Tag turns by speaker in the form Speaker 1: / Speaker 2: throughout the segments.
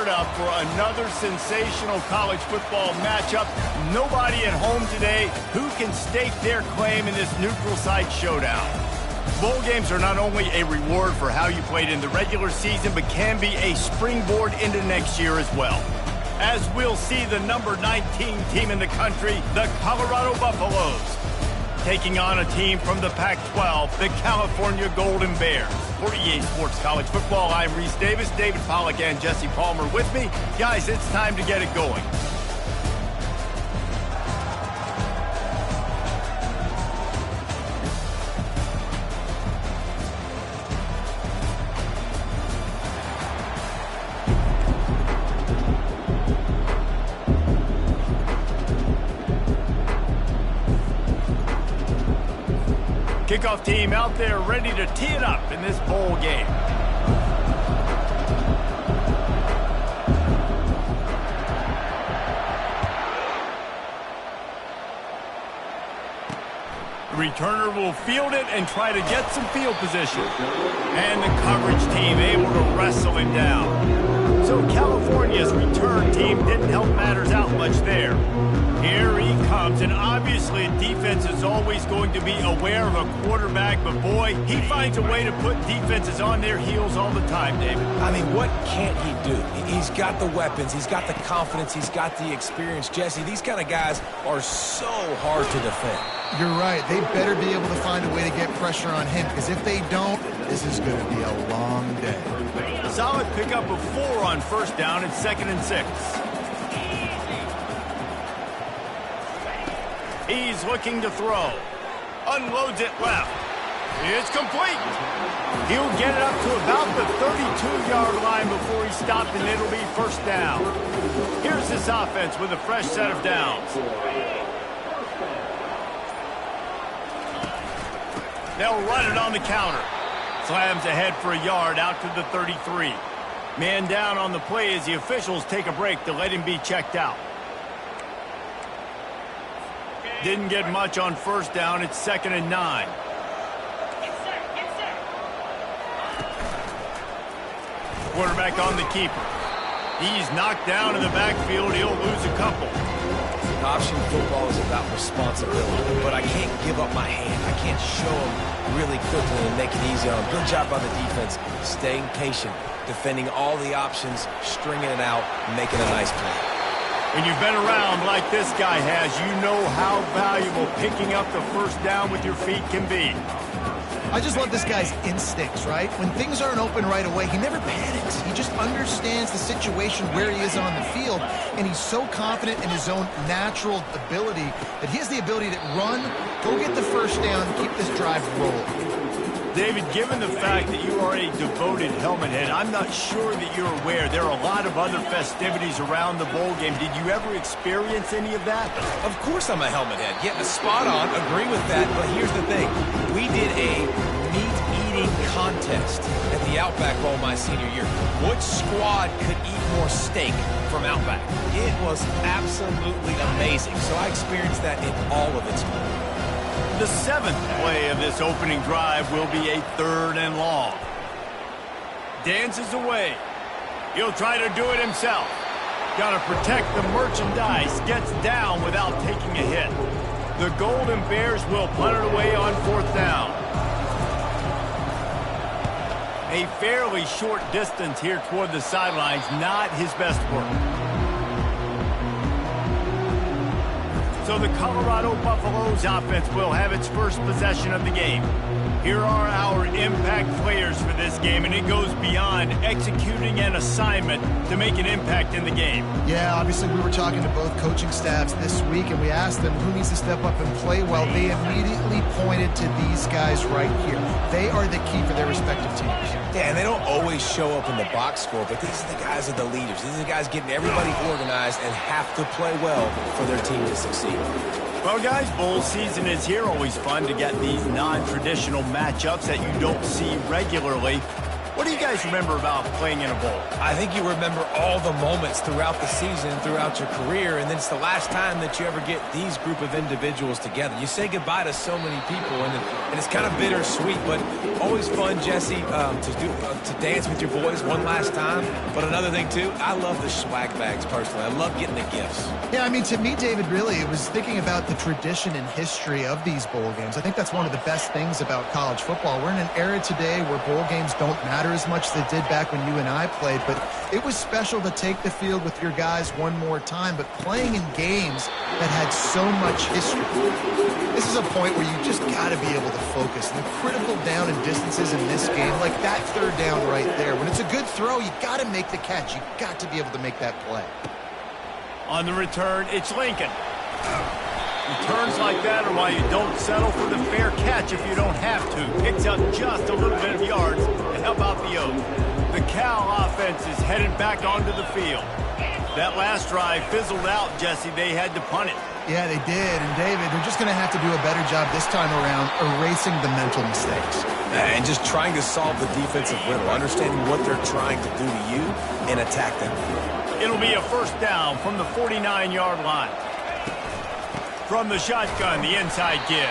Speaker 1: fired up for another sensational college football matchup. Nobody at home today who can stake their claim in this neutral site showdown. Bowl games are not only a reward for how you played in the regular season, but can be a springboard into next year as well. As we'll see the number 19 team in the country, the Colorado Buffaloes, taking on a team from the Pac-12, the California Golden Bears. For EA Sports College Football, I'm Reese Davis, David Pollack, and Jesse Palmer with me. Guys, it's time to get it going. Kickoff team out there ready to tee it up in this bowl game. The returner will field it and try to get some field position. And the coverage team able to wrestle him down. So California's return team didn't help matters out much there. Here he comes, and obviously defense is always going to be aware of a quarterback, but boy, he finds a way to put defenses on their heels all the time, David.
Speaker 2: I mean, what can't he do? He's got the weapons, he's got the confidence, he's got the experience. Jesse, these kind of guys are so hard to defend.
Speaker 3: You're right. They better be able to find a way to get pressure on him, because if they don't, this is going to be a long day.
Speaker 1: A solid pickup of 4 on first down and 2nd and 6. He's looking to throw. Unloads it left. It's complete. He'll get it up to about the 32-yard line before he stopped, and it'll be first down. Here's this offense with a fresh set of downs. They'll run it on the counter. Slams ahead for a yard out to the 33. Man down on the play as the officials take a break to let him be checked out. Didn't get much on first down. It's 2nd and 9. Quarterback on the keeper. He's knocked down in the backfield. He'll lose a couple.
Speaker 2: Option football is about responsibility, but I can't give up my hand. I can't show them really quickly and make it easy on them. Good job by the defense, staying patient, defending all the options, stringing it out, making a nice play.
Speaker 1: When you've been around like this guy has, you know how valuable picking up the first down with your feet can be.
Speaker 3: I just love this guy's instincts, right? When things aren't open right away, he never panics. He just understands the situation where he is on the field, and he's so confident in his own natural ability that he has the ability to run, go get the first down, keep this drive rolling.
Speaker 1: David, given the fact that you are a devoted helmet head, I'm not sure that you're aware there are a lot of other festivities around the bowl game. Did you ever experience any of that?
Speaker 2: Of course I'm a helmet head. Yeah, spot on. Agree with that. But here's the thing. We did a meat-eating contest at the Outback Bowl my senior year. Which squad could eat more steak from Outback? It was absolutely amazing. So I experienced that in all of its glory.
Speaker 1: The 7th play of this opening drive will be a 3rd and long. Dances away. He'll try to do it himself. Got to protect the merchandise. Gets down without taking a hit. The Golden Bears will punt it away on 4th down. A fairly short distance here toward the sidelines. Not his best work. So the Colorado Buffaloes offense will have its first possession of the game. Here are our impact players for this game, and it goes beyond executing an assignment to make an impact in the game.
Speaker 3: Yeah, obviously we were talking to both coaching staffs this week, and we asked them who needs to step up and play well. They immediately pointed to these guys right here. They are the key for their respective teams.
Speaker 2: Yeah, and they don't always show up in the box score, but these are the guys that are the leaders. These are the guys getting everybody organized and have to play well for their team to succeed.
Speaker 1: Well, guys, bowl season is here. Always fun to get these non-traditional matchups that you don't see regularly. What What do you guys remember about playing in a bowl?
Speaker 2: I think you remember all the moments throughout the season, throughout your career, and then it's the last time that you ever get these group of individuals together. You say goodbye to so many people, and it's kind of bittersweet, but always fun, Jesse, to dance with your boys one last time. But another thing, too, I love the swag bags, personally. I love getting the gifts.
Speaker 3: Yeah, I mean, to me, David, really, it was thinking about the tradition and history of these bowl games. I think that's one of the best things about college football. We're in an era today where bowl games don't matter as much as they did back when you and I played, but it was special to take the field with your guys one more time, but playing in games that had so much history. This is a point where you just got to be able to focus. The critical down and distances in this game, like that third down right there, when it's a good throw, you got to make the catch. You got to be able to make that play.
Speaker 1: On the return, it's Lincoln. Returns like that are why you don't settle for the fair catch if you don't have to. Picks up just a little bit of yards to help out the Oaks. The Cal offense is headed back onto the field. That last drive fizzled out, Jesse. They had to punt it.
Speaker 3: Yeah, they did. And, David, they're just going to have to do a better job this time around erasing the mental mistakes.
Speaker 2: And just trying to solve the defensive riddle, understanding what they're trying to do to you and attack them.
Speaker 1: It'll be a first down from the 49-yard line. From the shotgun, the inside give.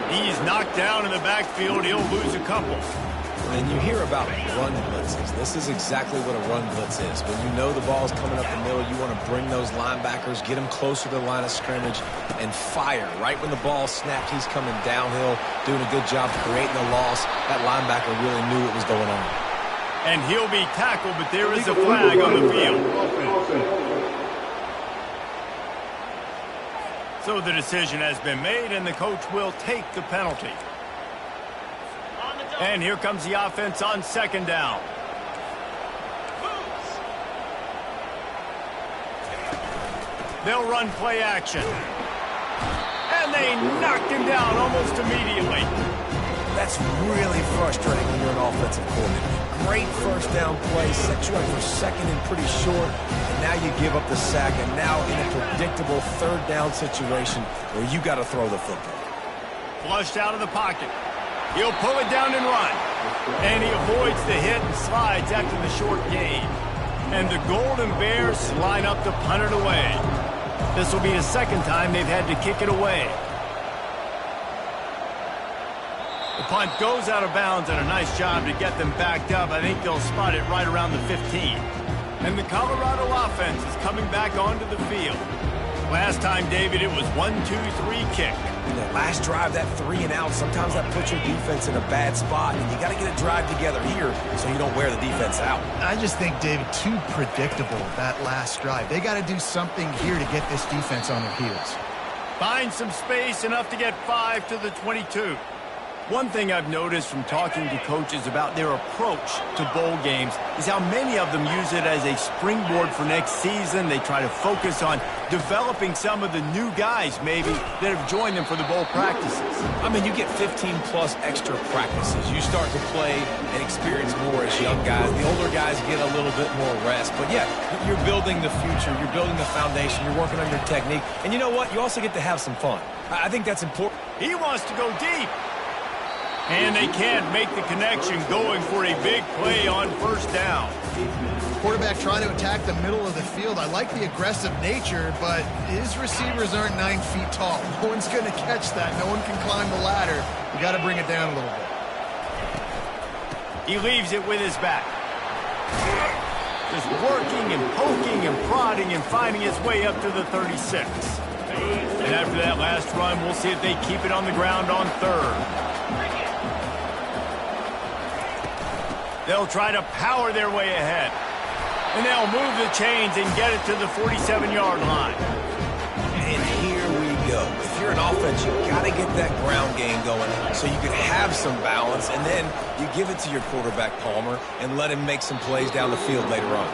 Speaker 1: He's knocked down in the backfield. He'll lose a couple.
Speaker 2: And you hear about run blitzes. This is exactly what a run blitz is. When you know the ball's coming up the middle, you want to bring those linebackers, get them closer to the line of scrimmage, and fire. Right when the ball snapped, he's coming downhill, doing a good job creating a loss. That linebacker really knew what was going on.
Speaker 1: And he'll be tackled, but there is a flag on the field. So the decision has been made, and the coach will take the penalty. And here comes the offense on second down. They'll run play action. And they knocked him down almost immediately.
Speaker 2: That's really frustrating when you're an offensive coordinator. Great first down play, set you up for second and pretty short, and now you give up the sack, and now in a predictable third down situation where you got to throw the football.
Speaker 1: Flushed out of the pocket. He'll pull it down and run. And he avoids the hit and slides after the short gain. And the Golden Bears line up to punt it away. This will be the second time they've had to kick it away. The punt goes out of bounds, and a nice job to get them backed up. I think they'll spot it right around the 15. And the Colorado offense is coming back onto the field. Last time, David, it was 1-2-3 kick.
Speaker 2: And that last drive, that 3 and out, sometimes that puts your defense in a bad spot, and you got to get a drive together here so you don't wear the defense out.
Speaker 3: I just think, David, too predictable, that last drive. They got to do something here to get this defense on their heels.
Speaker 1: Find some space, enough to get 5 to the 22. One thing I've noticed from talking to coaches about their approach to bowl games is how many of them use it as a springboard for next season. They try to focus on developing some of the new guys, maybe, that have joined them for the bowl practices.
Speaker 2: I mean, you get 15-plus extra practices. You start to play and experience more as young guys. The older guys get a little bit more rest. But, yeah, you're building the future. You're building the foundation. You're working on your technique. And you know what? You also get to have some fun. I think that's important.
Speaker 1: He wants to go deep. And they can't make the connection, going for a big play on first down.
Speaker 3: Quarterback trying to attack the middle of the field. I like the aggressive nature, but his receivers aren't 9 feet tall. No one's going to catch that. No one can climb the ladder. You got to bring it down a little bit.
Speaker 1: He leaves it with his back. Just working and poking and prodding and finding his way up to the 36. And after that last run, we'll see if they keep it on the ground on third. They'll try to power their way ahead. And they'll move the chains and get it to the 47-yard line.
Speaker 2: And here we go. If you're an offense, you got to get that ground game going so you can have some balance, and then you give it to your quarterback, Palmer, and let him make some plays down the field later on.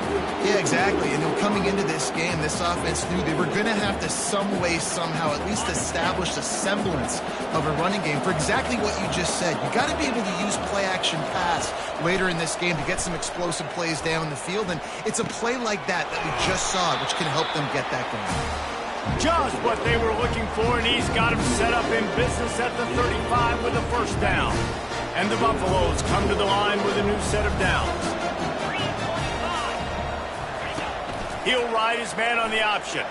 Speaker 3: Yeah, exactly. And then coming into this game, this offense knew they were going to have to some way, somehow, at least establish a semblance of a running game for exactly what you just said. You got to be able to use play-action pass later in this game to get some explosive plays down the field, and it's a play like that we just saw, which can help them get that going.
Speaker 1: Just what they were looking for, and he's got him set up in business at the 35 with a first down. And the Buffaloes come to the line with a new set of downs. He'll ride his man on the option.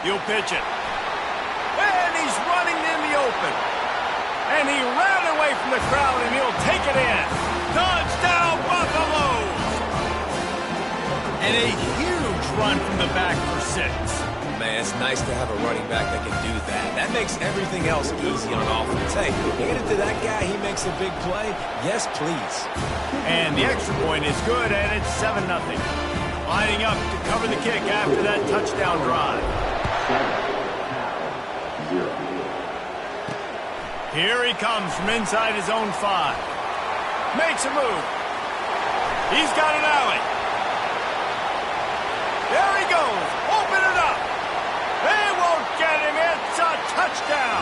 Speaker 1: He'll pitch it. And he's running in the open. And he ran away from the crowd, and he'll take it in. Touchdown, Buffaloes! And a huge run from the back for 6.
Speaker 2: Man, it's nice to have a running back that can do that. That makes everything else easy on offense. Hey, hand it to that guy, he makes a big play. Yes, please.
Speaker 1: And the extra point is good, and it's 7-0. Lining up to cover the kick after that touchdown drive.
Speaker 4: 7-0.
Speaker 1: Here he comes from inside his own 5. Makes a move. He's got an alley. There he goes. Open it up. They won't get him. It's a touchdown.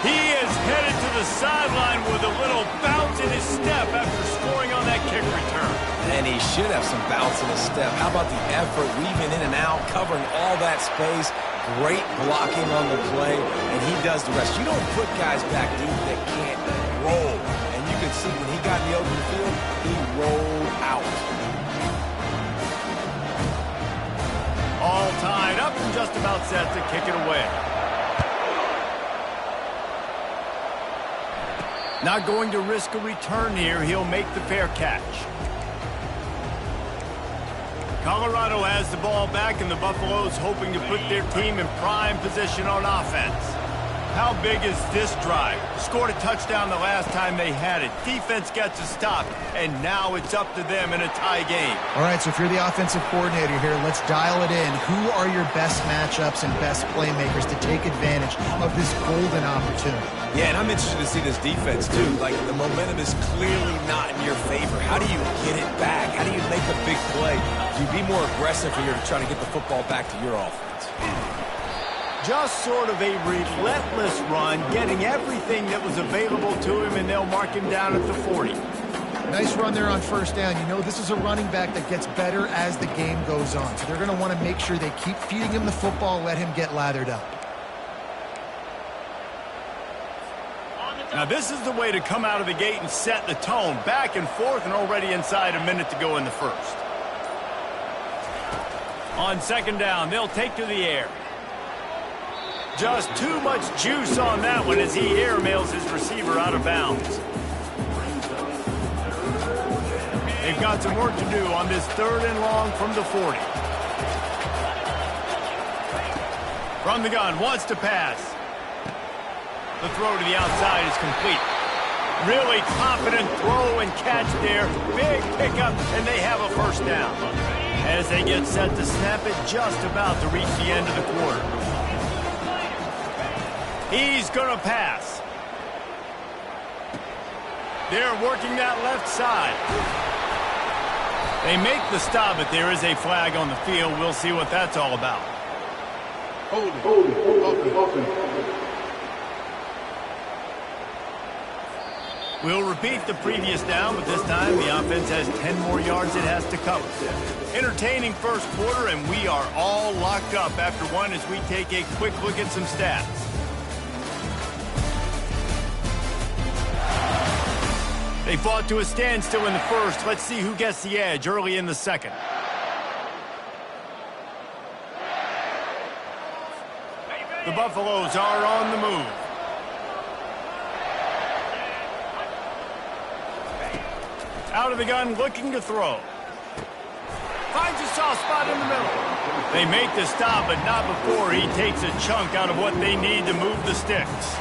Speaker 1: He is headed to the sideline with a little bounce in his step after scoring on that kick return.
Speaker 2: And he should have some bounce in his step. How about the effort, weaving in and out, covering all that space. Great blocking on the play, and he does the rest. You don't put guys back deep that can't roll. And you can see when he got in the open field, he rolled out.
Speaker 1: All tied up and just about set to kick it away. Not going to risk a return here. He'll make the fair catch. Colorado has the ball back, and the Buffaloes hoping to put their team in prime position on offense. How big is this drive? Scored a touchdown the last time they had it. Defense gets a stop, and now it's up to them in a tie game.
Speaker 3: All right, so if you're the offensive coordinator here, let's dial it in. Who are your best matchups and best playmakers to take advantage of this golden opportunity?
Speaker 2: Yeah, and I'm interested to see this defense, too. Like, the momentum is clearly not in your favor. How do you get it back? How do you make a big play? Do you be more aggressive here to try to get the football back to your offense?
Speaker 1: Just sort of a relentless run, getting everything that was available to him, and they'll mark him down at the 40.
Speaker 3: Nice run there on first down. You know, this is a running back that gets better as the game goes on. So they're going to want to make sure they keep feeding him the football, let him get lathered up.
Speaker 1: Now, this is the way to come out of the gate and set the tone. Back and forth, and already inside a minute to go in the first. On second down, they'll take to the air. Just too much juice on that one as he airmails his receiver out of bounds. They've got some work to do on this 3rd and long from the 40. From the gun, wants to pass. The throw to the outside is complete. Really confident throw and catch there. Big pickup, and they have a first down. As they get set to snap it, just about to reach the end of the quarter. He's going to pass. They're working that left side. They make the stop, but there is a flag on the field. We'll see what that's all about.
Speaker 4: Hold it.
Speaker 1: We'll repeat the previous down, but this time the offense has 10 more yards it has to cover. Entertaining first quarter, and we are all locked up after one as we take a quick look at some stats. They fought to a standstill in the first. Let's see who gets the edge early in the second. The Buffaloes are on the move. Out of the gun, looking to throw. Finds a soft spot in the middle. They make the stop, but not before he takes a chunk out of what they need to move the sticks.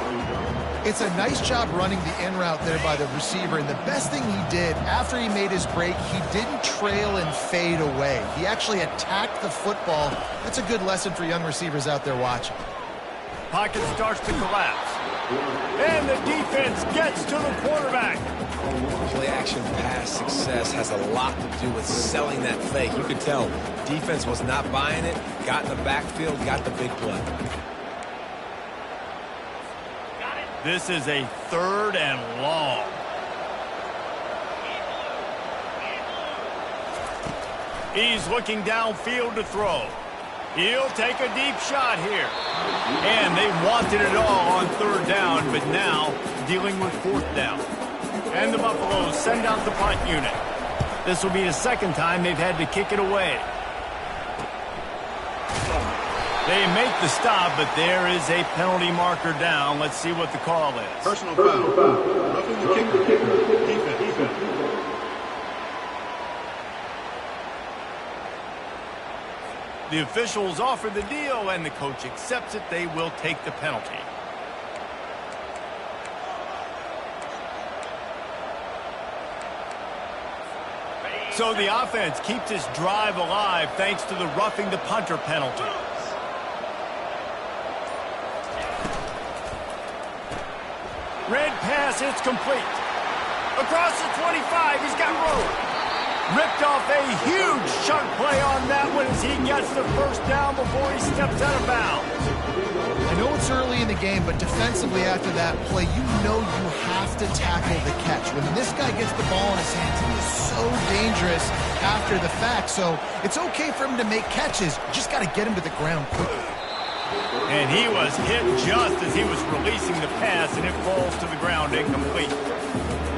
Speaker 3: It's a nice job running the in route there by the receiver, and the best thing he did after he made his break, he didn't trail and fade away. He actually attacked the football. That's a good lesson for young receivers out there watching.
Speaker 1: Pocket starts to collapse. And the defense gets to the quarterback.
Speaker 2: Play-action pass success has a lot to do with selling that fake. You could tell defense was not buying it, got in the backfield, got the big play.
Speaker 1: This is a 3rd and long. He's looking downfield to throw. He'll take a deep shot here. And they wanted it all on 3rd down, but now dealing with 4th down. And the Buffaloes send out the punt unit. This will be the second time they've had to kick it away. They make the stop, but there is a penalty marker down. Let's see what the call is.
Speaker 4: Personal foul. Roughing the kicker. Defense.
Speaker 1: The officials offer the deal, and the coach accepts it. They will take the penalty. So the offense keeps its drive alive thanks to the roughing the punter penalty. Red pass, it's complete. Across the 25, he's got room. Ripped off a huge chunk play on that one as he gets the first down before he steps out of bounds.
Speaker 3: I know it's early in the game, but defensively after that play, you know you have to tackle the catch. When this guy gets the ball in his hands, he is so dangerous after the fact. So it's okay for him to make catches. You just got to get him to the ground quickly.
Speaker 1: And he was hit just as he was releasing the pass, and it falls to the ground incomplete.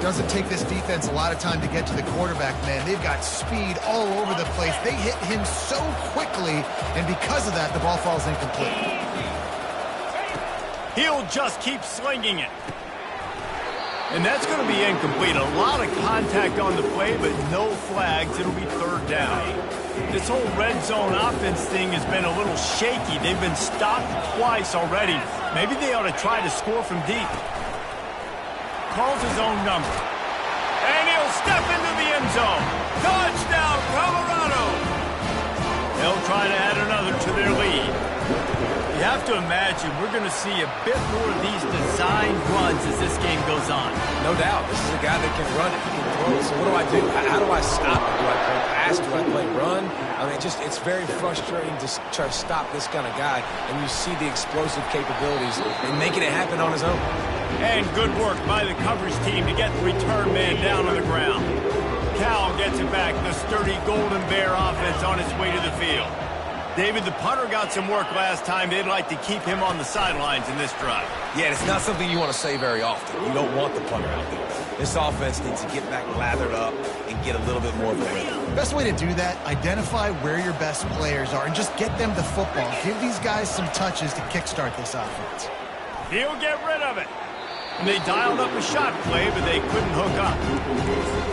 Speaker 3: Doesn't take this defense a lot of time to get to the quarterback, man. They've got speed all over the place. They hit him so quickly, and because of that, the ball falls incomplete.
Speaker 1: He'll just keep slinging it. And that's going to be incomplete. A lot of contact on the play, but no flags. It'll be 3rd down. This whole red zone offense thing has been a little shaky. They've been stopped twice already. Maybe they ought to try to score from deep. Calls his own number. And he'll step into the end zone. Touchdown, Colorado! They'll try to add another to their lead. You have to imagine we're going to see a bit more of these designed runs as this game goes on.
Speaker 2: No doubt. This is a guy that can run it. He can throw it. So what do I do? How do I stop it? Do I play pass? Do I play run? I mean, it's very frustrating to try to stop this kind of guy, and you see the explosive capabilities and making it happen on his own.
Speaker 1: And good work by the coverage team to get the return man down on the ground. Cal gets it back. The sturdy Golden Bear offense on its way to the field. David, the punter got some work last time. They'd like to keep him on the sidelines in this drive.
Speaker 2: Yeah, it's not something you want to say very often. You don't want the punter out there. This offense needs to get back lathered up and get a little bit more of a rhythm.
Speaker 3: Best way to do that, identify where your best players are and just get them the football. Give these guys some touches to kickstart this offense.
Speaker 1: He'll get rid of it. And they dialed up a shot play, but they couldn't hook up.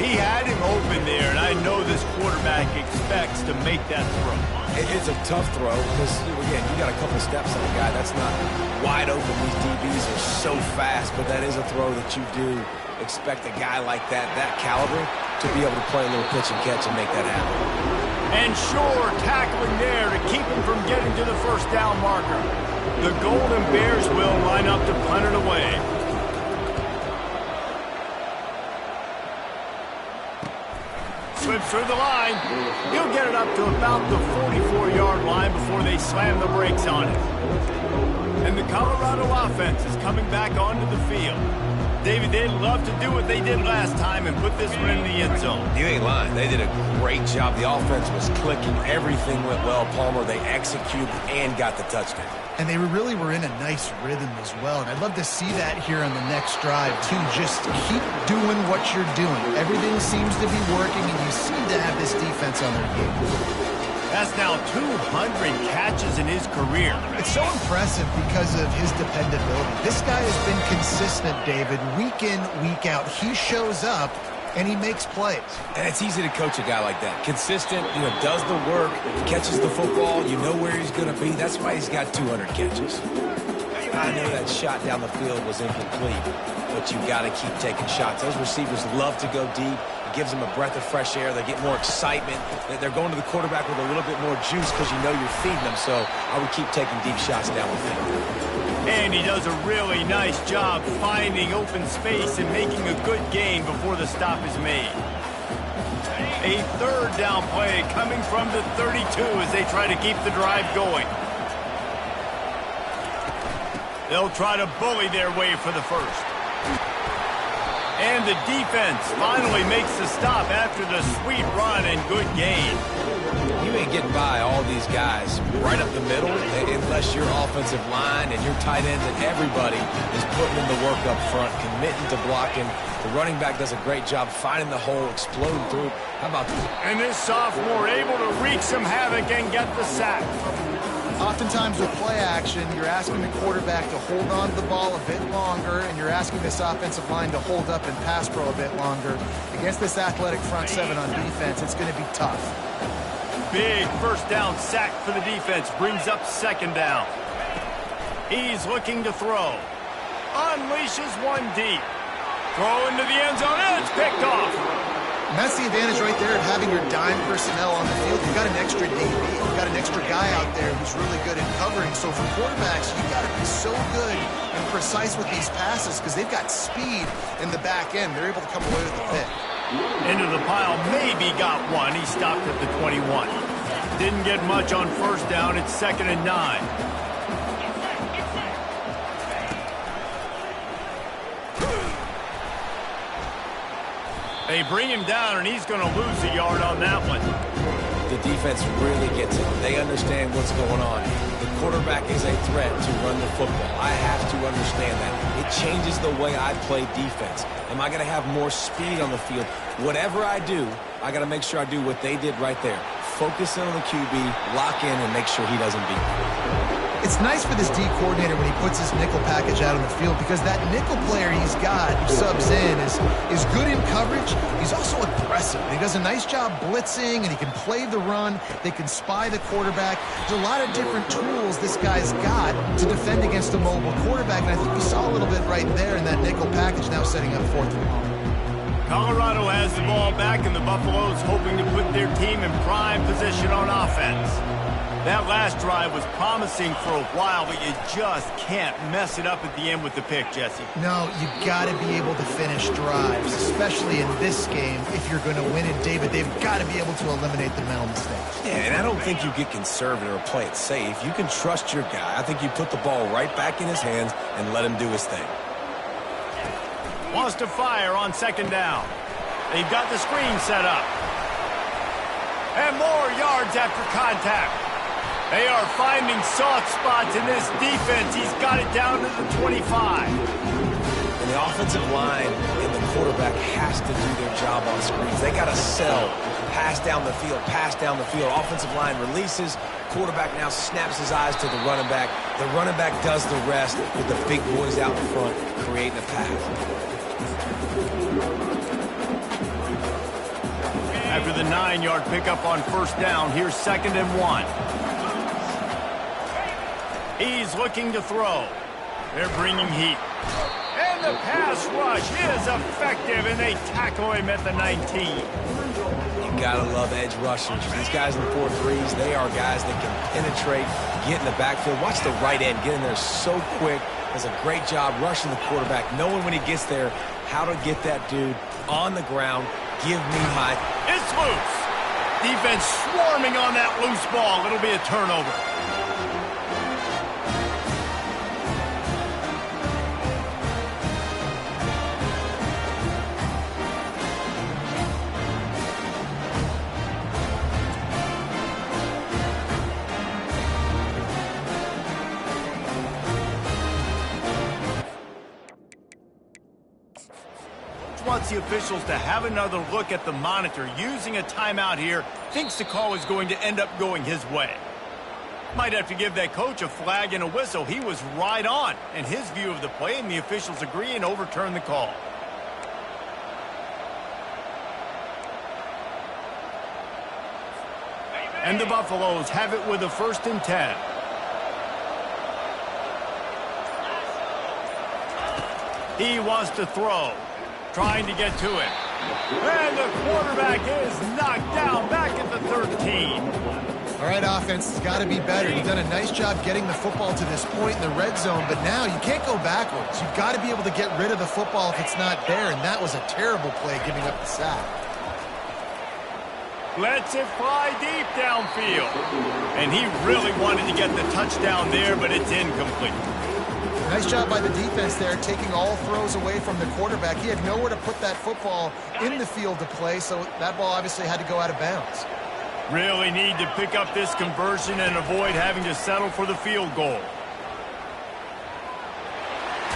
Speaker 1: He had him open there, and I know this quarterback expects to make that throw.
Speaker 2: It's a tough throw because, again, you got a couple steps on a guy. That's not wide open. These DBs are so fast, but that is a throw that you do expect a guy like that caliber, to be able to play a little pitch and catch and make that happen.
Speaker 1: And Shore tackling there to keep him from getting to the first down marker. The Golden Bears will line up to punt it away. Slips through the line. He'll get it up to about the 44-yard line before they slam the brakes on it. And the Colorado offense is coming back onto the field. David, they'd love to do what they did last time and put this one in the end zone.
Speaker 2: You ain't lying. They did a great job. The offense was clicking. Everything went well, Palmer. They executed and got the touchdown.
Speaker 3: And they really were in a nice rhythm as well. And I'd love to see that here on the next drive, too. Just keep doing what you're doing. Everything seems to be working, and you seem to have this defense on their game.
Speaker 1: That's now 200 catches in his career.
Speaker 3: It's so impressive because of his dependability. This guy has been consistent, David, week in, week out. He shows up, and he makes plays.
Speaker 2: And it's easy to coach a guy like that. Consistent, does the work, catches the football, you know where he's going to be. That's why he's got 200 catches. I know that shot down the field was incomplete, but you got to keep taking shots. Those receivers love to go deep. It gives them a breath of fresh air. They get more excitement. They're going to the quarterback with a little bit more juice because you know you're feeding them. So I would keep taking deep shots down the field.
Speaker 1: And he does a really nice job finding open space and making a good gain before the stop is made. A third down play coming from the 32 as they try to keep the drive going. They'll try to bully their way for the first. And the defense finally makes the stop after the sweet run and good gain.
Speaker 2: You ain't getting by all these guys right up the middle unless your offensive line and your tight ends and everybody is putting in the work up front, committing to blocking. The running back does a great job finding the hole, exploding through. How about that?
Speaker 1: And this sophomore able to wreak some havoc and get the sack.
Speaker 3: Oftentimes with play action, you're asking the quarterback to hold on to the ball a bit longer, and you're asking this offensive line to hold up and pass pro a bit longer. Against this athletic front seven on defense, it's going to be tough.
Speaker 1: Big first down sack for the defense. Brings up second down. He's looking to throw. Unleashes one deep. Throw into the end zone, and it's picked off.
Speaker 3: And that's the advantage right there of having your dime personnel on the field. You've got an extra DB. You've got an extra guy out there who's really good at covering. So for quarterbacks, you've got to be so good and precise with these passes because they've got speed in the back end. They're able to come away with the pick.
Speaker 1: Into the pile, maybe got one. He stopped at the 21. Didn't get much on first down. It's 2nd and 9. They bring him down, and he's going to lose a yard on that one.
Speaker 2: The defense really gets it. They understand what's going on. The quarterback is a threat to run the football. I have to understand that. It changes the way I play defense. Am I going to have more speed on the field? Whatever I do, I got to make sure I do what they did right there. Focus in on the QB, lock in, and make sure he doesn't beat me.
Speaker 3: It's nice for this D coordinator when he puts his nickel package out on the field because that nickel player he's got who subs in is good in coverage. He's also aggressive. He does a nice job blitzing, and he can play the run. They can spy the quarterback. There's a lot of different tools this guy's got to defend against a mobile quarterback, and I think we saw a little bit right there in that nickel package now setting up 4th and long.
Speaker 1: Colorado has the ball back, and the Buffaloes hoping to put their team in prime position on offense. That last drive was promising for a while, but you just can't mess it up at the end with the pick, Jesse.
Speaker 3: No, you've got to be able to finish drives, especially in this game. If you're going to win it, David, they've got to be able to eliminate the mental mistakes.
Speaker 2: Yeah, and I don't think you get conservative or play it safe. You can trust your guy. I think you put the ball right back in his hands and let him do his thing.
Speaker 1: Wants to fire on 2nd down. They've got the screen set up. And more yards after contact. They are finding soft spots in this defense. He's got it down to the 25.
Speaker 2: And the offensive line and the quarterback has to do their job on screens. They got to sell. Pass down the field, pass down the field. Offensive line releases. Quarterback now snaps his eyes to the running back. The running back does the rest with the big boys out in front, creating a pass.
Speaker 1: After the 9-yard pickup on first down, here's 2nd and 1. He's looking to throw. They're bringing heat. And the pass rush is effective, and they tackle him at the 19.
Speaker 2: You gotta love edge rushers. These guys in 4-3s, they are guys that can penetrate, get in the backfield. Watch the right end get in there so quick. Does a great job rushing the quarterback, knowing when he gets there how to get that dude on the ground. Give me my...
Speaker 1: It's loose. Defense swarming on that loose ball. It'll be a turnover. Wants the officials to have another look at the monitor. Using a timeout here, thinks the call is going to end up going his way. Might have to give that coach a flag and a whistle. He was right on in his view of the play, and the officials agree and overturn the call. And the Buffaloes have it with a 1st and 10. He wants to throw. Trying to get to it. And the quarterback is knocked down back at the 13.
Speaker 3: All right, offense has got to be better. You've done a nice job getting the football to this point in the red zone, but now you can't go backwards. You've got to be able to get rid of the football if it's not there, and that was a terrible play giving up the sack.
Speaker 1: Lets it fly deep downfield. And he really wanted to get the touchdown there, but it's incomplete.
Speaker 3: Nice job by the defense there, taking all throws away from the quarterback. He had nowhere to put that football in the field to play, so that ball obviously had to go out of bounds.
Speaker 1: Really need to pick up this conversion and avoid having to settle for the field goal.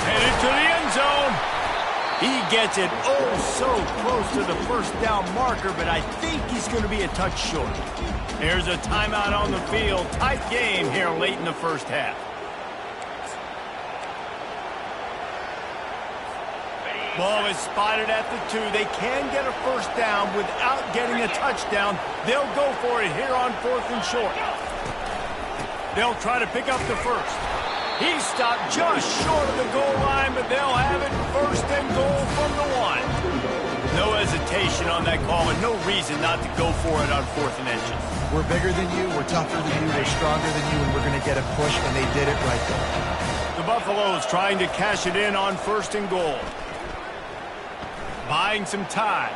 Speaker 1: Headed to the end zone. He gets it so close to the first down marker, but I think he's going to be a touch short. Here's a timeout on the field. Tight game here late in the first half. Ball is spotted at the 2. They can get a first down without getting a touchdown. They'll go for it here on 4th and short. They'll try to pick up the first. He stopped just short of the goal line, but they'll have it 1st and goal from the 1. No hesitation on that call and no reason not to go for it on 4th and inches.
Speaker 3: We're bigger than you, we're tougher than you, we're stronger than you, and we're going to get a push, and they did it right there.
Speaker 1: The Buffaloes trying to cash it in on 1st and goal. Buying some time.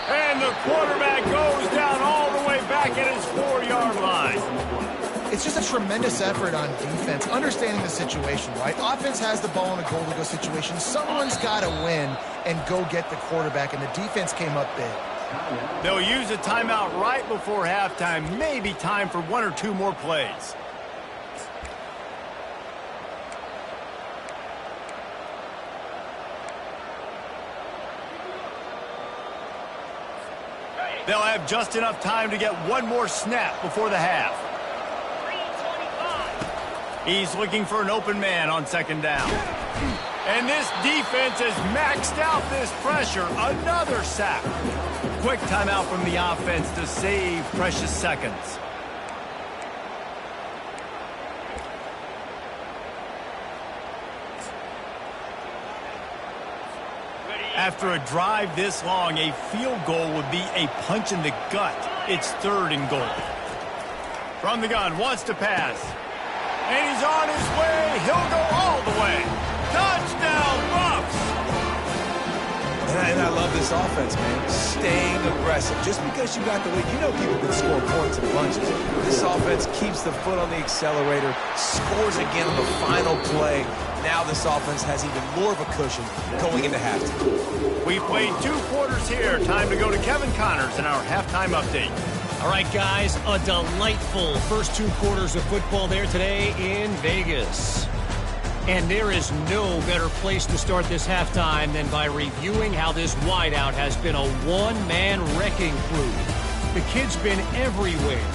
Speaker 1: And the quarterback goes down all the way back at his 4-yard line.
Speaker 3: It's just a tremendous effort on defense, understanding the situation, right? Offense has the ball in a goal-to-go situation. Someone's got to win and go get the quarterback, and the defense came up big.
Speaker 1: They'll use a timeout right before halftime. Maybe time for 1 or 2 more plays. They'll have just enough time to get 1 more snap before the half. He's looking for an open man on 2nd down. And this defense has maxed out this pressure. Another sack. Quick timeout from the offense to save precious seconds. After a drive this long, a field goal would be a punch in the gut. It's 3rd and goal. From the gun, wants to pass. And he's on his way. He'll go all the way. Touchdown, Buffs!
Speaker 2: And I love this offense, man. Staying aggressive. Just because you got the lead, you know people can score points in bunches. This offense keeps the foot on the accelerator, scores again on the final play. Now this offense has even more of a cushion going into halftime.
Speaker 1: We played 2 quarters here. Time to go to Kevin Connors in our halftime update.
Speaker 5: All right, guys, a delightful first 2 quarters of football there today in Vegas. And there is no better place to start this halftime than by reviewing how this wideout has been a one-man wrecking crew. The kid's been everywhere.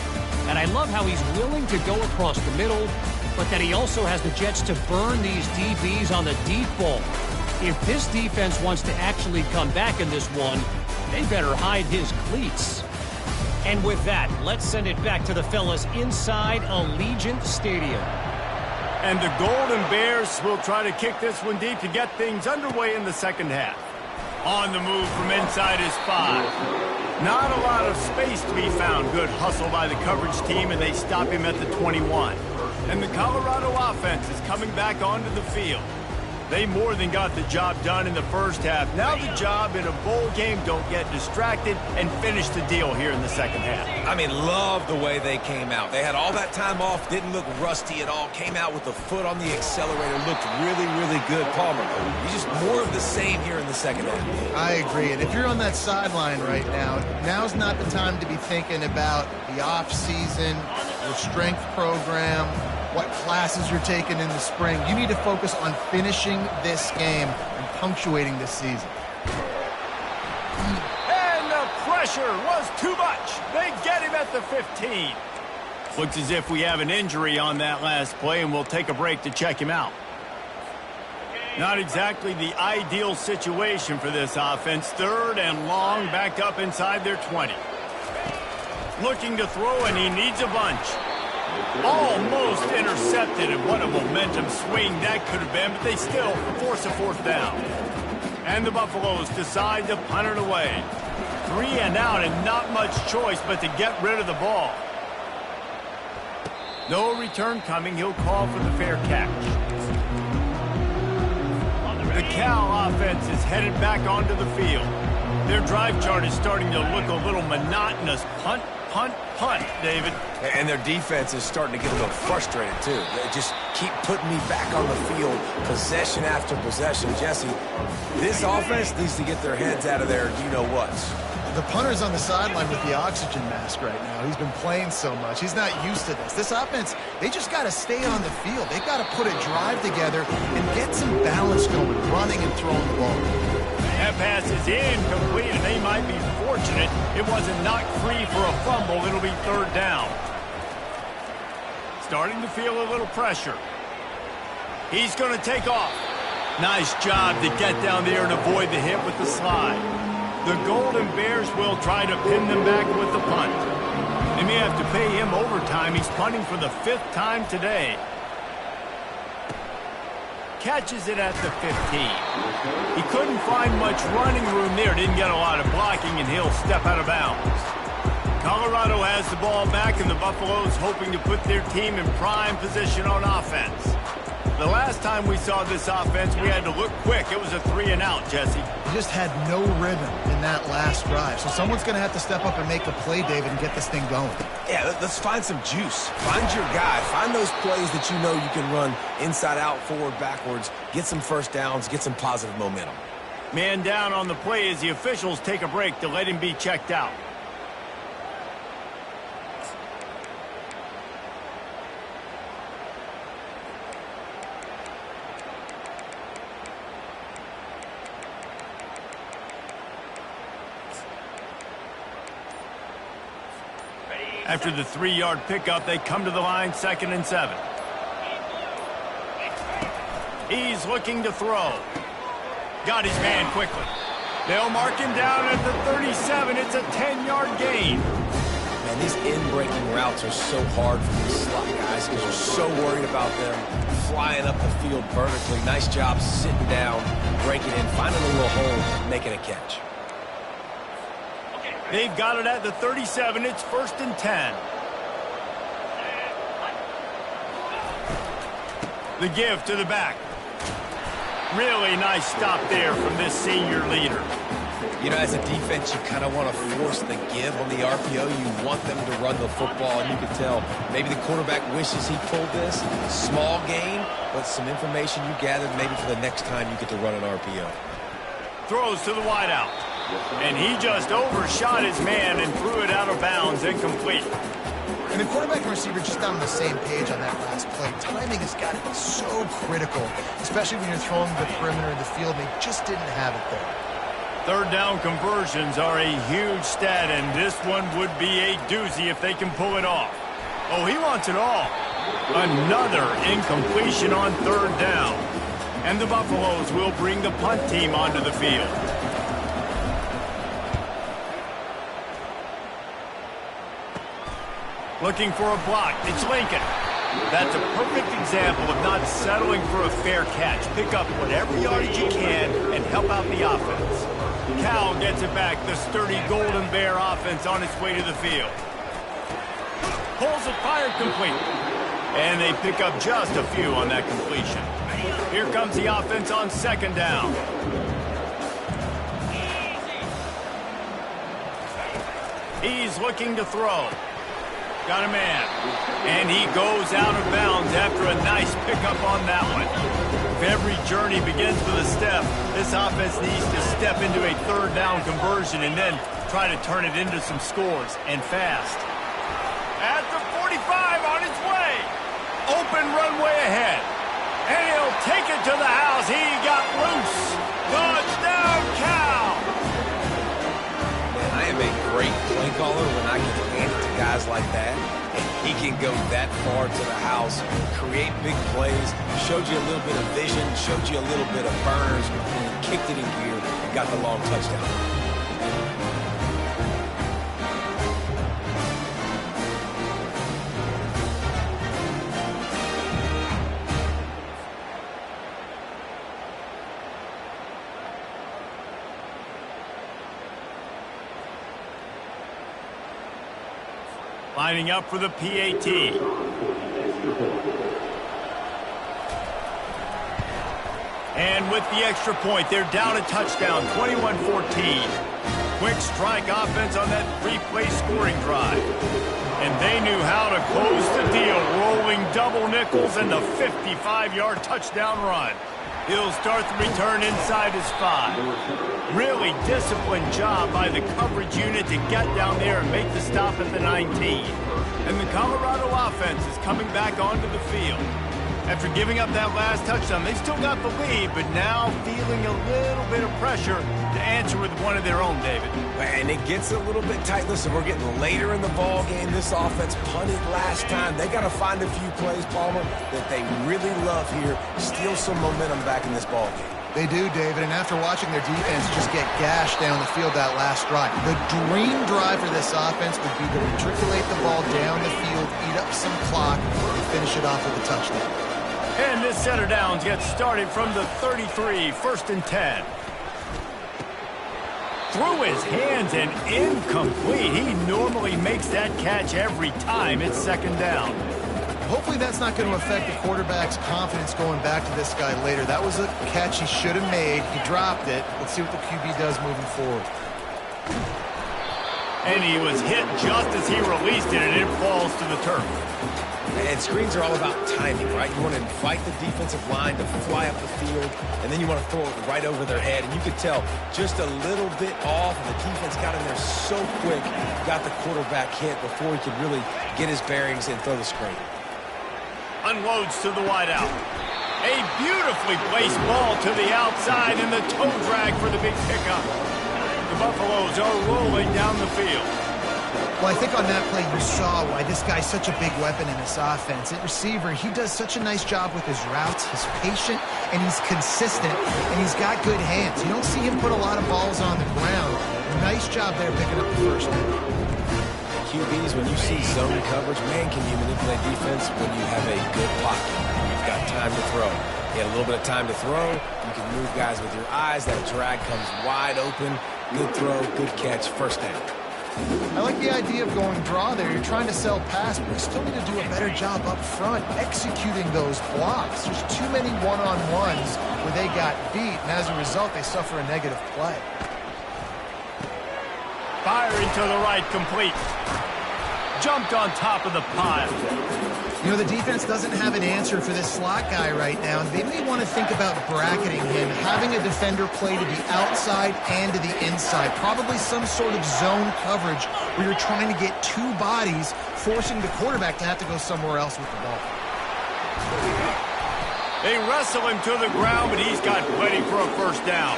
Speaker 5: And I love how he's willing to go across the middle, but that he also has the Jets to burn these DBs on the deep ball. If this defense wants to actually come back in this one, they better hide his cleats. And with that, let's send it back to the fellas inside Allegiant Stadium.
Speaker 1: And the Golden Bears will try to kick this one deep to get things underway in the second half. On the move from inside his 5. Not a lot of space to be found. Good hustle by the coverage team, and they stop him at the 21. And the Colorado offense is coming back onto the field. They more than got the job done in the first half. Now the job in a bowl game, don't get distracted and finish the deal here in the second half.
Speaker 2: I mean, love the way they came out. They had all that time off, didn't look rusty at all, came out with the foot on the accelerator, looked really, really good. Palmer, he's just more of the same here in the second half.
Speaker 3: I agree. And if you're on that sideline right now, now's not the time to be thinking about the off-season, your strength program, what classes you're taking in the spring. You need to focus on finishing this game and punctuating this season.
Speaker 1: And the pressure was too much. They get him at the 15. Looks as if we have an injury on that last play, and we'll take a break to check him out. Not exactly the ideal situation for this offense. 3rd and long, backed up inside their 20. Looking to throw, and he needs a bunch. Almost intercepted, and what a momentum swing that could have been, but they still force a 4th down. And the Buffaloes decide to punt it away. 3 and out, and not much choice but to get rid of the ball. No return coming. He'll call for the fair catch. The Cal offense is headed back onto the field. Their drive chart is starting to look a little monotonous. Punt, punt, punt, David.
Speaker 2: And their defense is starting to get a little frustrated, too. They just keep putting me back on the field, possession after possession. Jesse, this offense needs to get their heads out of there, you-know-what.
Speaker 3: The punter's on the sideline with the oxygen mask right now. He's been playing so much. He's not used to this. This offense, they just got to stay on the field. They've got to put a drive together and get some balance going, running and throwing the ball.
Speaker 1: That pass is incomplete, and they might be fortunate it wasn't knocked free for a fumble. It'll be third down. Starting to feel a little pressure. He's going to take off. Nice job to get down there and avoid the hit with the slide. The Golden Bears will try to pin them back with the punt. They may have to pay him overtime. He's punting for the 5th time today. Catches it at the 15. He couldn't find much running room there. Didn't get a lot of blocking, and he'll step out of bounds. Colorado has the ball back, and the Buffaloes hoping to put their team in prime position on offense. The last time we saw this offense, we had to look quick. It was a 3-and-out, Jesse.
Speaker 3: He just had no rhythm in that last drive. So someone's going to have to step up and make a play, David, and get this thing going.
Speaker 2: Yeah, let's find some juice. Find your guy. Find those plays that you know you can run inside out, forward, backwards. Get some first downs. Get some positive momentum.
Speaker 1: Man down on the play as the officials take a break to let him be checked out. After the 3-yard pickup, they come to the line, 2nd and 7. He's looking to throw. Got his man quickly. They'll mark him down at the 37. It's a 10-yard gain.
Speaker 2: Man, these in-breaking routes are so hard for these slot guys because you're so worried about them flying up the field vertically. Nice job sitting down, breaking in, finding a little hole, making a catch.
Speaker 1: They've got it at the 37. It's 1st and 10. The give to the back. Really nice stop there from this senior leader.
Speaker 2: You know, as a defense, you kind of want to force the give on the RPO. You want them to run the football, and you can tell maybe the quarterback wishes he pulled this. Small gain, but some information you gathered maybe for the next time you get to run an RPO.
Speaker 1: Throws to the wideout. And he just overshot his man and threw it out of bounds, incomplete.
Speaker 3: And the quarterback and receiver just not on the same page on that last play. Timing has got to be so critical, especially when you're throwing the perimeter of the field. They just didn't have it there.
Speaker 1: 3rd down conversions are a huge stat, and this one would be a doozy if they can pull it off. Oh, he wants it all. Another incompletion on 3rd down. And the Buffaloes will bring the punt team onto the field. Looking for a block. It's Lincoln. That's a perfect example of not settling for a fair catch. Pick up whatever yardage you can and help out the offense. Cal gets it back. The sturdy Golden Bear offense on its way to the field. Pulls it, fired, complete. And they pick up just a few on that completion. Here comes the offense on 2nd down. He's looking to throw. Got a man. And he goes out of bounds after a nice pickup on that one. If every journey begins with a step, this offense needs to step into a 3rd down conversion and then try to turn it into some scores, and fast. At the 45, on its way. Open runway ahead. And he'll take it to the house. He got loose. Touchdown, Cal!
Speaker 2: Man, I am a great play caller when I can hand it to guys like that. And he can go that far to the house, create big plays, showed you a little bit of vision, showed you a little bit of burners, and kicked it in gear and got the long touchdown.
Speaker 1: Lining up for the PAT. And with the extra point, they're down a touchdown, 21-14. Quick strike offense on that 3-play scoring drive. And they knew how to close the deal, rolling double nickels and the 55-yard touchdown run. He'll start the return inside his 5. Really disciplined job by the coverage unit to get down there and make the stop at the 19. And the Colorado offense is coming back onto the field. After giving up that last touchdown, they still got the lead, but now feeling a little bit of pressure to answer with one of their own, David.
Speaker 2: And it gets a little bit tight. Listen, we're getting later in the ball game. This offense punted last time. They got to find a few plays, Palmer, that they really love here. Steal some momentum back in this ball game.
Speaker 3: They do, David, and after watching their defense just get gashed down the field that last drive, the dream drive for this offense would be to matriculate the ball down the field, eat up some clock, and finish it off with a touchdown.
Speaker 1: And this set of downs gets started from the 33, 1st and 10. Through his hands and incomplete. He normally makes that catch every time. It's 2nd down.
Speaker 3: Hopefully that's not going to affect the quarterback's confidence going back to this guy later. That was a catch he should have made. He dropped it. Let's see what the QB does moving forward.
Speaker 1: And he was hit just as he released it, and it falls to the turf.
Speaker 2: And screens are all about timing, right? You want to invite the defensive line to fly up the field, and then you want to throw it right over their head. And you could tell just a little bit off, and the defense got in there so quick, got the quarterback hit before he could really get his bearings and throw the screen.
Speaker 1: Unloads to the wideout. A beautifully placed ball to the outside, and the toe drag for the big pickup. The Buffaloes are rolling down the field.
Speaker 3: Well, I think on that play you saw why this guy's such a big weapon in this offense. At receiver, he does such a nice job with his routes. He's patient, and he's consistent, and he's got good hands. You don't see him put a lot of balls on the ground. Nice job there picking up the first down.
Speaker 2: QBs, when you see zone coverage, man, can you manipulate defense when you have a good pocket? You've got time to throw. You had a little bit of time to throw. You can move guys with your eyes. That drag comes wide open. Good throw, good catch, 1st down.
Speaker 3: I like the idea of going draw there. You're trying to sell pass, but you still need to do a better job up front executing those blocks. There's too many one-on-ones where they got beat, and as a result, they suffer a negative play.
Speaker 1: Firing to the right, complete. Jumped on top of the pile.
Speaker 3: You know, the defense doesn't have an answer for this slot guy right now. They may want to think about bracketing him, having a defender play to the outside and to the inside. Probably some sort of zone coverage where you're trying to get 2 bodies, forcing the quarterback to have to go somewhere else with the ball.
Speaker 1: They wrestle him to the ground, but he's got plenty for a 1st down.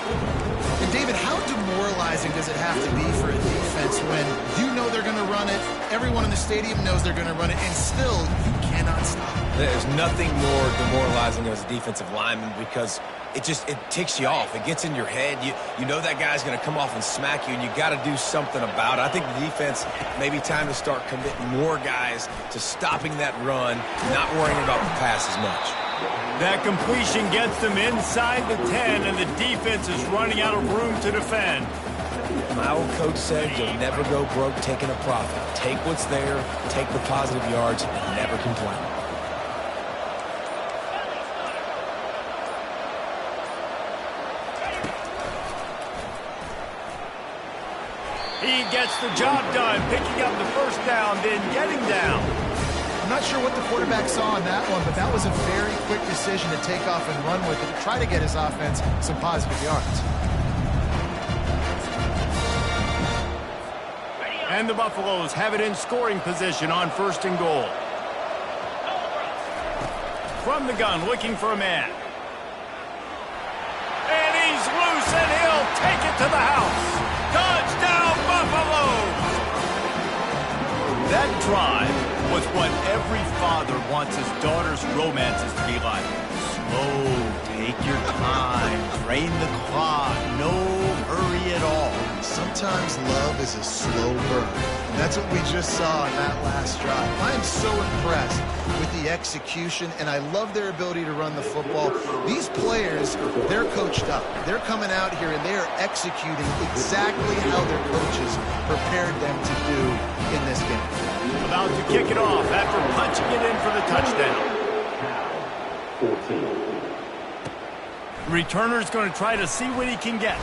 Speaker 3: And David, how demoralizing does it have to be for a defense when you know they're going to run it, everyone in the stadium knows they're going to run it, and still you cannot stop it?
Speaker 2: There's nothing more demoralizing as a defensive lineman because it ticks you off. It gets in your head. You know that guy's going to come off and smack you, and you got to do something about it. I think the defense maybe time to start committing more guys to stopping that run, not worrying about the pass as much.
Speaker 1: That completion gets them inside the 10, and the defense is running out of room to defend.
Speaker 2: My old coach said you'll never go broke taking a profit. Take what's there, take the positive yards, and never complain.
Speaker 1: He gets the job done, picking up the 1st down, then getting down.
Speaker 3: I'm not sure what the quarterback saw on that one, but that was a very quick decision to take off and run with it to try to get his offense some positive yards.
Speaker 1: And the Buffaloes have it in scoring position on 1st and goal. From the gun, looking for a man. And he's loose, and he'll take it to the house. Touchdown, Buffaloes! That drive was what every father wants his daughter's romances to be like. Slow, take your time, drain the clock, no hurry at all.
Speaker 3: Sometimes love is a slow burn. And that's what we just saw in that last drive. I am so impressed with the execution, and I love their ability to run the football. These players, they're coached up. They're coming out here, and they are executing exactly how their coaches prepared them to do in this game.
Speaker 1: About to kick it off after punching it in for the touchdown. 14. Returner's going to try to see what he can get.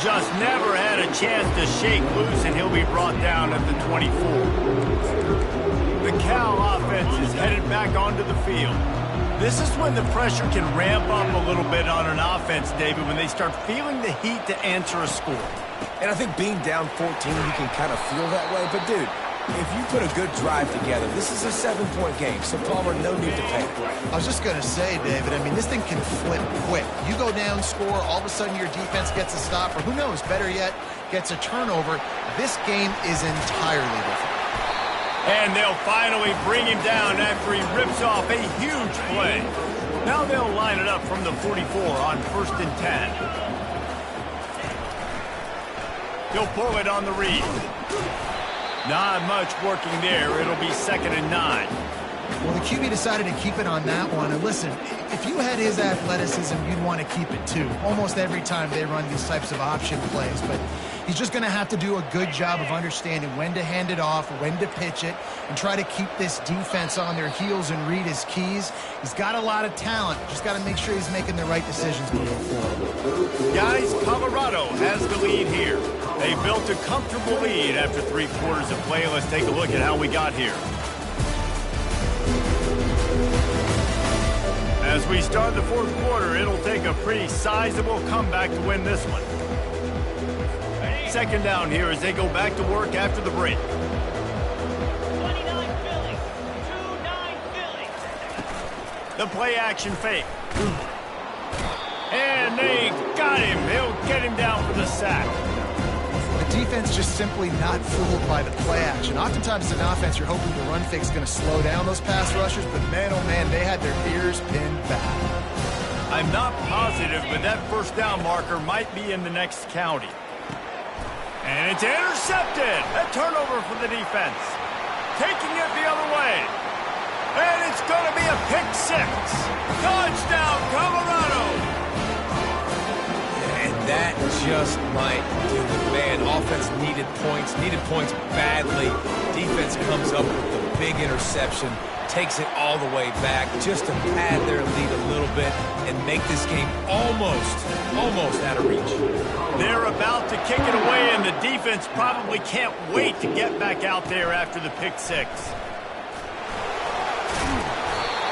Speaker 1: Just never had a chance to shake loose, and he'll be brought down at the 24. The Cal offense is headed back onto the field. This is when the pressure can ramp up a little bit on an offense, David, when they start feeling the heat to answer a score.
Speaker 2: And I think being down 14, you can kind of feel that way. But, dude, if you put a good drive together, this is a 7-point game. So, Palmer, no need to panic.
Speaker 3: I was just going to say, David, I mean, this thing can flip quick. You go down, score, all of a sudden your defense gets a stop, or who knows, better yet, gets a turnover. This game is entirely different.
Speaker 1: And they'll finally bring him down after he rips off a huge play. Now they'll line it up from the 44 on 1st and 10. He'll pull it on the read. Not much working there. It'll be 2nd and 9.
Speaker 3: Well, the QB decided to keep it on that one. And listen, if you had his athleticism, you'd want to keep it too. Almost every time they run these types of option plays. But he's just going to have to do a good job of understanding when to hand it off, when to pitch it, and try to keep this defense on their heels and read his keys. He's got a lot of talent. Just got to make sure he's making the right decisions moving forward.
Speaker 1: Guys, Colorado has the lead here. They built a comfortable lead after 3 quarters of play. Let's take a look at how we got here. As we start the 4th quarter, it'll take a pretty sizable comeback to win this one. 2nd down here as they go back to work after the break.
Speaker 6: 29 Philly. 2-9 Philly.
Speaker 1: The play action fake. And they got him. They'll get him down for the sack.
Speaker 3: The defense just simply not fooled by the play action. Oftentimes as an offense, you're hoping the run fake is going to slow down those pass rushers, but man, oh man, they had their ears pinned back.
Speaker 1: I'm not positive, but that 1st down marker might be in the next county. And it's intercepted. A turnover for the defense. Taking it the other way. And it's going to be a pick 6. Touchdown, Colorado.
Speaker 2: And that just might do it. Man, offense needed points badly. Defense comes up with the big interception, takes it all the way back just to pad their lead a little bit and make this game almost out of reach.
Speaker 1: They're about to kick it away, and the defense probably can't wait to get back out there after the pick 6.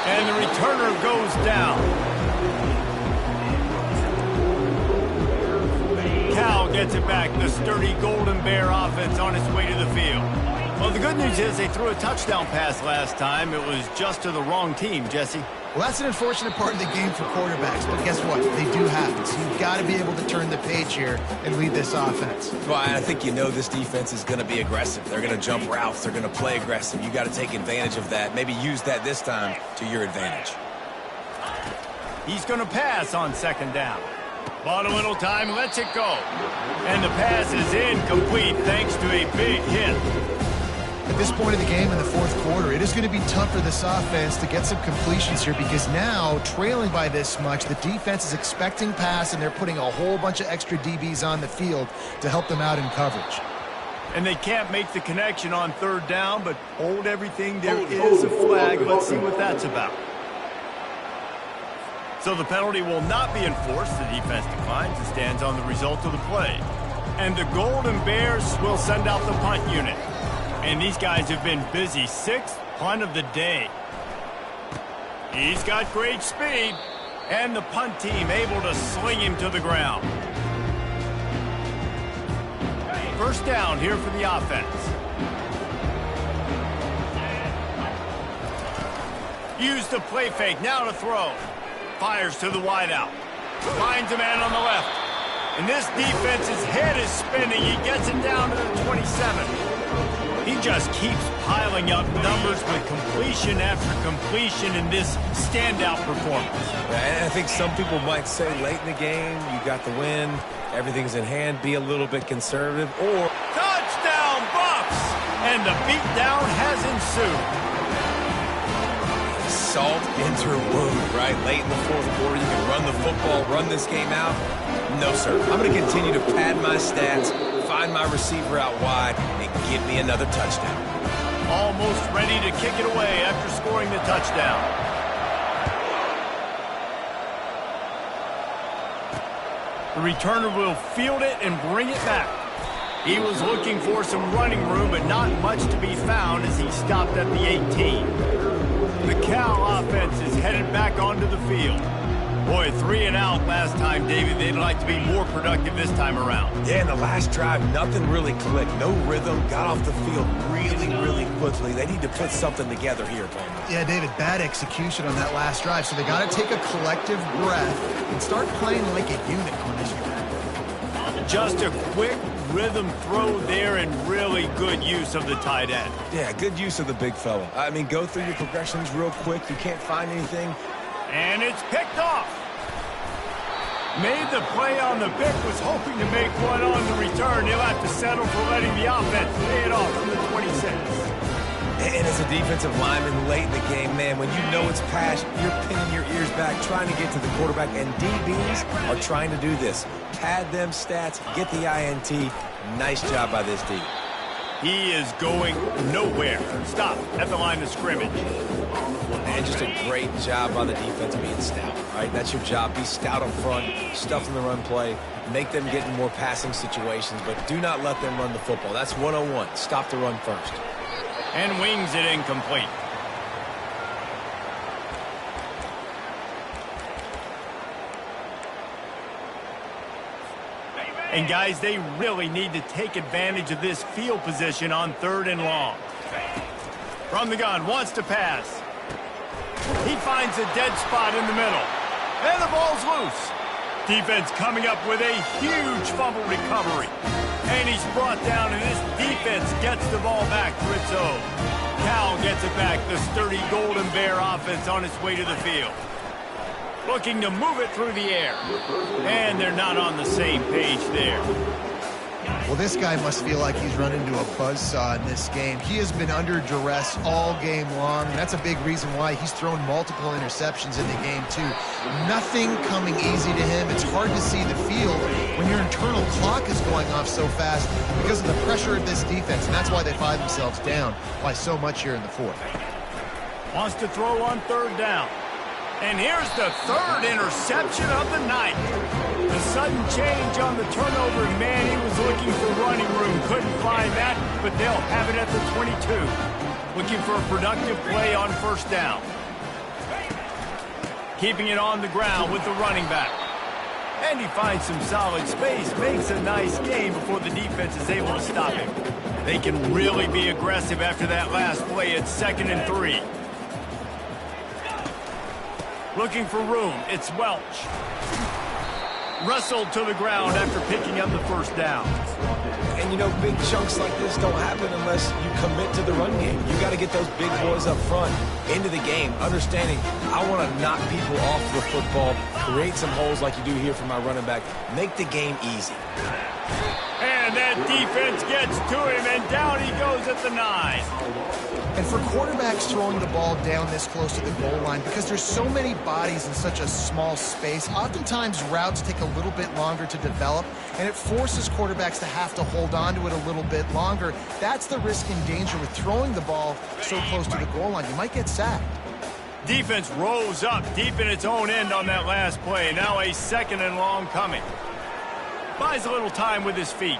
Speaker 1: And the returner goes down. Cal gets it back. The sturdy Golden Bear offense on its way to the field. Well, the good news is they threw a touchdown pass last time. It was just to the wrong team, Jesse.
Speaker 3: Well, that's an unfortunate part of the game for quarterbacks, but guess what? They do happen. So you've got to be able to turn the page here and lead this offense.
Speaker 2: Well, I think you know this defense is going to be aggressive. They're going to jump routes. They're going to play aggressive. You got to take advantage of that. Maybe use that this time to your advantage.
Speaker 1: He's going to pass on 2nd down. Bought a little time, lets it go. And the pass is incomplete thanks to a big hit.
Speaker 3: At this point of the game in the 4th quarter, it is going to be tough for this offense to get some completions here because now, trailing by this much, the defense is expecting pass and they're putting a whole bunch of extra DBs on the field to help them out in coverage.
Speaker 1: And they can't make the connection on 3rd down, but hold everything. There is a flag. Let's see what that's about. So the penalty will not be enforced. The defense declines and stands on the result of the play. And the Golden Bears will send out the punt unit. And these guys have been busy. 6th punt of the day. He's got great speed. And the punt team able to sling him to the ground. 1st down here for the offense. Use the play fake. Now to throw. Fires to the wideout. Finds a man on the left. And this defense's head is spinning. He gets it down to the 27. He just keeps piling up numbers with completion after completion in this standout performance.
Speaker 2: And I think some people might say late in the game, you got the win, everything's in hand, be a little bit conservative, or...
Speaker 1: Touchdown, Bucks! And the beatdown has ensued.
Speaker 2: Salt into her wound, right? Late in the 4th quarter, you can run the football, run this game out. No, sir. I'm going to continue to pad my stats, find my receiver out wide, and give me another touchdown.
Speaker 1: Almost ready to kick it away after scoring the touchdown. The returner will field it and bring it back. He was looking for some running room, but not much to be found as he stopped at the 18. The Cal offense is headed back onto the field. Boy, 3 and out last time, David. They'd like to be more productive this time around.
Speaker 2: Yeah, in the last drive, nothing really clicked. No rhythm. Got off the field really quickly. They need to put something together here, Palmer.
Speaker 3: Yeah, David, bad execution on that last drive. So they got to take a collective breath and start playing like a unit on this drive.
Speaker 1: Just a quick rhythm throw there and really good use of the tight end.
Speaker 2: Yeah, good use of the big fella. I mean, go through your progressions real quick. You can't find anything.
Speaker 1: And it's picked off. Made the play on the pick, was hoping to make one on the return. He'll have to settle for letting the offense pay it off from the 26.
Speaker 2: And as a defensive lineman late in the game, man, when you know it's pass, you're pinning your ears back, trying to get to the quarterback, and DBs are trying to do this. Pad them stats, get the INT. Nice job by this D.
Speaker 1: He is going nowhere. Stop at the line of scrimmage.
Speaker 2: And just a great job by the defense being stout, right? That's your job. Be stout up front, stuff in the run play, make them get in more passing situations, but do not let them run the football. That's 101. Stop the run first.
Speaker 1: And wings it incomplete. And guys, they really need to take advantage of this field position on 3rd and long. From the gun, wants to pass. He finds a dead spot in the middle. And the ball's loose. Defense coming up with a huge fumble recovery. And he's brought down, and this defense gets the ball back for its own. Cal gets it back, the sturdy Golden Bear offense on its way to the field. Looking to move it through the air. And they're not on the same page there.
Speaker 3: Well, this guy must feel like he's run into a buzzsaw in this game. He has been under duress all game long, and that's a big reason why he's thrown multiple interceptions in the game, too. Nothing coming easy to him. It's hard to see the field when your internal clock is going off so fast because of the pressure of this defense, and that's why they find themselves down by so much here in the 4th.
Speaker 1: Wants to throw on 3rd down. And here's the 3rd interception of the night. The sudden change on the turnover, man, he was looking for running room. Couldn't find that, but they'll have it at the 22. Looking for a productive play on 1st down. Keeping it on the ground with the running back. And he finds some solid space, makes a nice game before the defense is able to stop him. They can really be aggressive after that last play at 2nd and 3. Looking for room, it's Welch. Wrestled to the ground after picking up the 1st down.
Speaker 2: And, you know, big chunks like this don't happen unless you commit to the run game. You got to get those big boys up front into the game, understanding I want to knock people off the football, create some holes like you do here for my running back, make the game easy.
Speaker 1: And that defense gets to him, and down he goes at the 9.
Speaker 3: And for quarterbacks throwing the ball down this close to the goal line, because there's so many bodies in such a small space, oftentimes routes take a little bit longer to develop, and it forces quarterbacks to have to hold on to it a little bit longer. That's the risk and danger with throwing the ball so close to the goal line. You might get sacked.
Speaker 1: Defense rose up deep in its own end on that last play. Now a 2nd and long coming. Buys a little time with his feet.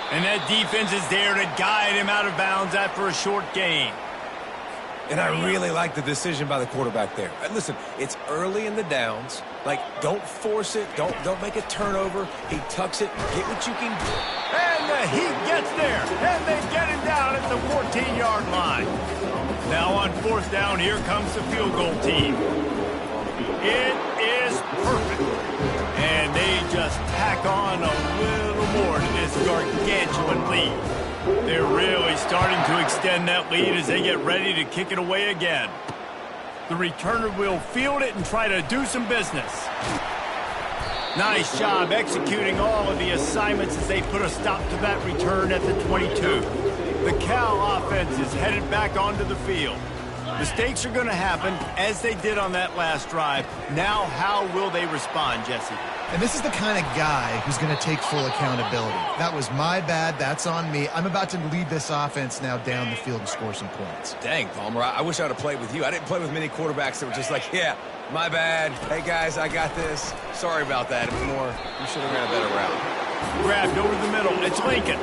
Speaker 1: And that defense is there to guide him out of bounds after a short gain.
Speaker 2: And I really like the decision by the quarterback there. And listen, it's early in the downs. Like, don't force it. Don't make a turnover. He tucks it. Get what you can do.
Speaker 1: And the Heat gets there. And they get him down at the 14-yard line. Now on 4th down, here comes the field goal team. It is perfect. And they just tack on a little more to this gargantuan lead. They're really starting to extend that lead as they get ready to kick it away again. The returner will field it and try to do some business. Nice job executing all of the assignments as they put a stop to that return at the 22. The Cal offense is headed back onto the field. Mistakes are going to happen, as they did on that last drive. Now, how will they respond, Jesse?
Speaker 3: And this is the kind of guy who's going to take full accountability. That was my bad. That's on me. I'm about to lead this offense now down the field and score some points.
Speaker 2: Dang, Palmer, I wish I would have played with you. I didn't play with many quarterbacks that were just like, yeah, my bad. Hey, guys, I got this. Sorry about that. It was more, you should have ran a better route.
Speaker 1: Grabbed over the middle. It's Lincoln.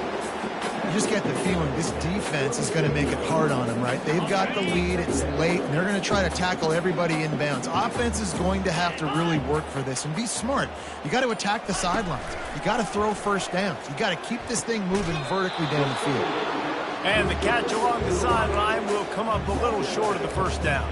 Speaker 3: just get the feeling this defense is going to make it hard on them, right? They've got the lead. It's late, and they're going to try to tackle everybody inbounds. Offense is going to have to really work for this and be smart. You got to attack the sidelines. You got to throw first downs. You got to keep this thing moving vertically down the field.
Speaker 1: And the catch along the sideline will come up a little short of the first down.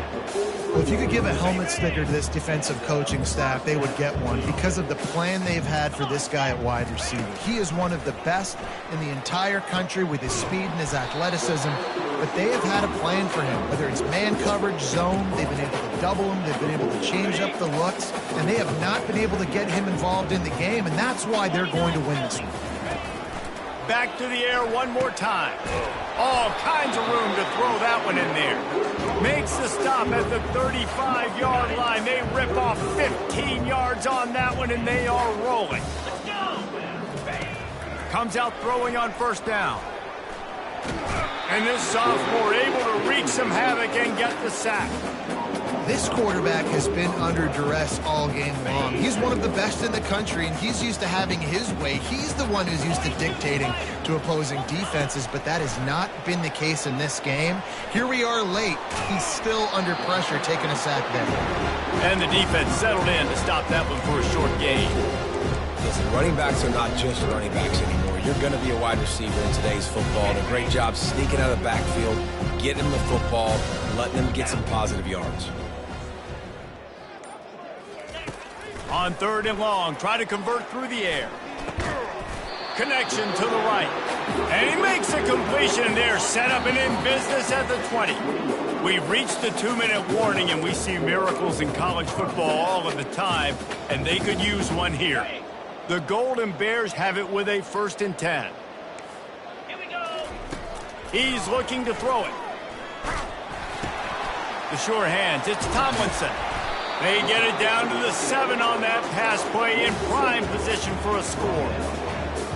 Speaker 3: Well, if you could give a helmet sticker to this defensive coaching staff, they would get one because of the plan they've had for this guy at wide receiver. He is one of the best in the entire country with his speed and his athleticism, but they have had a plan for him. Whether it's man coverage, zone, they've been able to double him, they've been able to change up the looks, and they have not been able to get him involved in the game, and that's why they're going to win this one.
Speaker 1: Back to the air one more time. All kinds of room to throw that one in there. Makes the stop at the 35-yard line. They rip off 15 yards on that one, and they are rolling. Comes out throwing on first down. And this sophomore able to wreak some havoc and get the sack.
Speaker 3: This quarterback has been under duress all game long. He's one of the best in the country, and he's used to having his way. He's the one who's used to dictating to opposing defenses, but that has not been the case in this game. Here we are late. He's still under pressure, taking a sack there.
Speaker 1: And the defense settled in to stop that one for a short gain.
Speaker 2: Listen, running backs are not just running backs anymore. You're going to be a wide receiver in today's football. And a great job sneaking out of the backfield, getting them the football, letting them get some positive yards.
Speaker 1: On third and long, try to convert through the air. Connection to the right. And he makes a completion there, set up and in business at the 20. We've reached the 2-minute warning, and we see miracles in college football all of the time, and they could use one here. The Golden Bears have it with a 1st and 10.
Speaker 6: Here we go.
Speaker 1: He's looking to throw it. The sure hands, it's Tomlinson. They get it down to the 7 on that pass play in prime position for a score.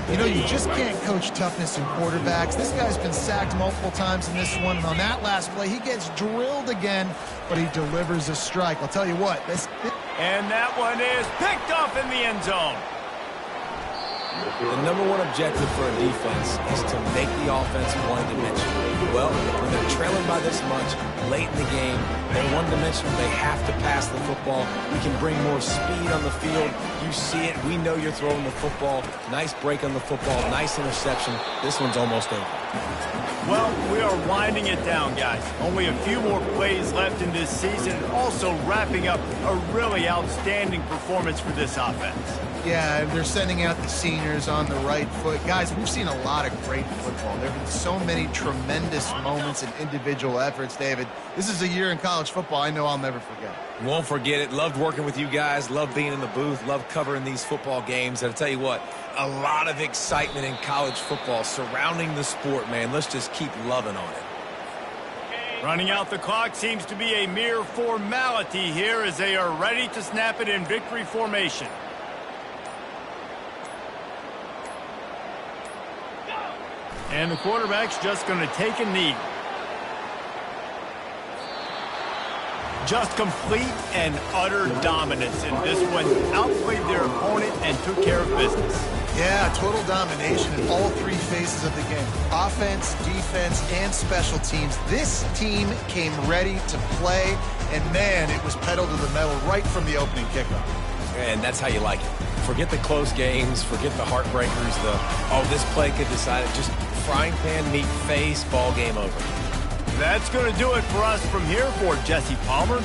Speaker 3: You know, you just can't coach toughness in quarterbacks. This guy's been sacked multiple times in this one, and on that last play, he gets drilled again, but he delivers a strike. I'll tell you what.
Speaker 1: And that one is picked off in the end zone.
Speaker 2: The number one objective for a defense is to make the offense one-dimensional. Well, when they're trailing by this much, late in the game, they're one-dimensional. They have to pass the football. We can bring more speed on the field. You see it. We know you're throwing the football. Nice break on the football. Nice interception. This one's almost over.
Speaker 1: Well, we are winding it down, guys. Only a few more plays left in this season. Also wrapping up a really outstanding performance for this offense.
Speaker 3: Yeah, they're sending out the seniors on the right foot. Guys, we've seen a lot of great football. There have been so many tremendous moments and individual efforts, David. This is a year in college football I know I'll never forget.
Speaker 2: Won't forget it. Loved working with you guys. Loved being in the booth. Loved covering these football games. And I'll tell you what, a lot of excitement in college football surrounding the sport, man. Let's just keep loving on it.
Speaker 1: Running out the clock seems to be a mere formality here as they are ready to snap it in victory formation. And the quarterback's just going to take a knee. Just complete and utter dominance in this one. Outplayed their opponent and took care of business.
Speaker 3: Yeah, total domination in all 3 phases of the game. Offense, defense, and special teams. This team came ready to play, and man, it was pedal to the metal right from the opening kickoff.
Speaker 2: And that's how you like it. Forget the close games, forget the heartbreakers, this play could decide it. Just frying pan meet face, ball game over.
Speaker 1: That's going to do it for us from here for Jesse Palmer.